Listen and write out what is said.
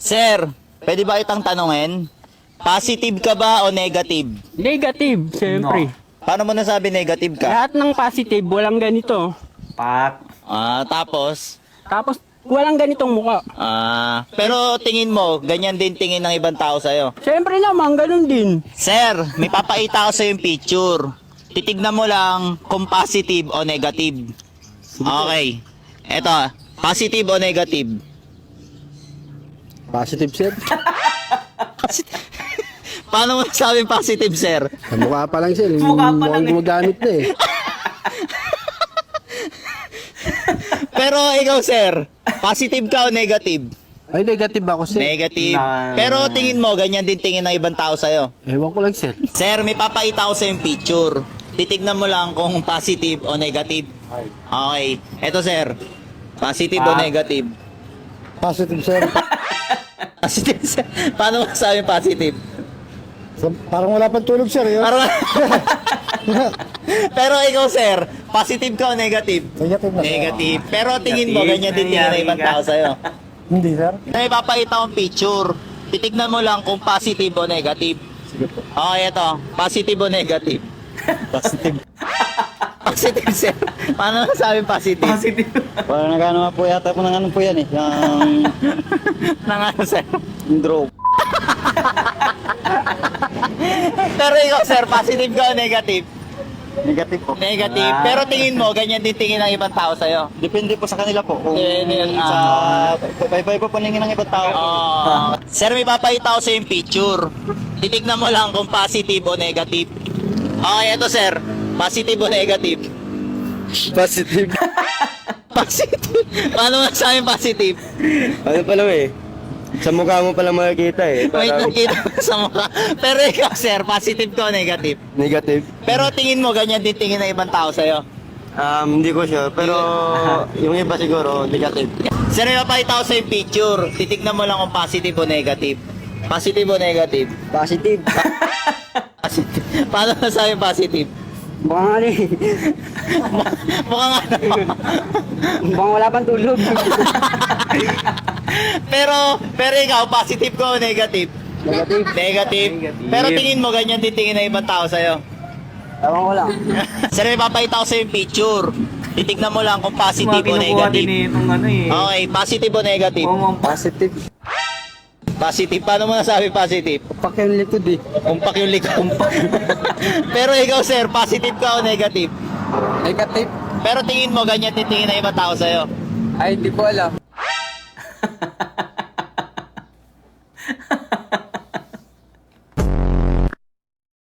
Sir, pwede ba itang tanungin? Positive ka ba o negative? Negative, siyempre. Paano mo nasabi negative ka? Lahat ng positive, walang ganito. Pak. Tapos, Tapos, walang ganitong muka. pero tingin mo, ganyan din tingin ng ibang tao sa'yo. Siyempre naman, ganun din. Sir, may papakita ko sa'yo yung picture. Titignan mo lang kung positive o negative. Okay. Eto, positive o negative? Positive, sir. Paano mo nasabing positive, sir? Sa mukha pa lang, sir. Mukha pa lang, Mukhang gumagamit na eh. Pero ikaw, sir, positive ka o negative? Ay, negative ako, sir. Negative. Na- Pero tingin mo, ganyan din tingin ng ibang tao sa'yo. Ewan ko lang, sir. Sir, may papakita ko sa yung picture. Titignan mo lang kung positive o negative. Okay. Eto, sir. Positive o negative? Positive, sir. Positive, sir. Paano masabi positive? Parang wala pang tulog, sir. Yun. Parang... Pero ikaw, sir, positive ka o negative? Negative na, sir. Negative. Pero tingin mo, ganyan din tingin ng ibang tao sa'yo. Hindi, sir. May papakita kong picture. Titignan mo lang kung positive o negative. Sige po. Okay, ito. Positive o negative? Positive. Positive, sir. Paano masabi positive? Positive. Parang nagano nga po yata po ng ano po yan eh. Yung Nang ano, sir? drone. Pero ikaw, sir, positive ka o negative? Negative po. Negative. Pero tingin mo, ganyan din tingin ng ibang tao sa'yo. Depende po sa kanila po. Kung Sa... bye-bye po paningin ng ibang tao. Sir, may papakita ko sa yung picture. Titignan mo lang kung positive o negative. Okay, ito, sir. Positive o negative? Positive. Positive. Paano masabi positive? Ano pa lang eh. Sa mukha mo pala makikita eh. May nakita ko sa mukha. Pero ikaw, sir, positive ka o negative? Negative. Pero tingin mo, ganyan din tingin ng ibang tao sa'yo. Hindi ko sure. Pero yung iba siguro, negative. Sir, may papakita ko sa yung picture. Titignan mo lang kung positive o negative. Positive o negative? Positive. Positive. Paano masabi positive? Mukhang ano eh. Mukhang ano. Mukhang wala pang tulog. pero ikaw, positive ka o negative? Negative. Negative. Pero tingin mo, ganyan din tingin ng ibang tao sa'yo. Ewan ko lang. Sir, may papakita ko sa yung picture. Titignan mo lang kung positive o Kinukuha din negative. itong ano eh. Okay, positive o negative? Positive. Positive. Paano mo nasabi positive? Pak yung likod eh. Umpak yung likod. Pero ikaw, sir, positive ka o negative? Negative. Pero tingin mo, ganyan din tingin ng ibang tao sa'yo. Ay, hindi ko alam.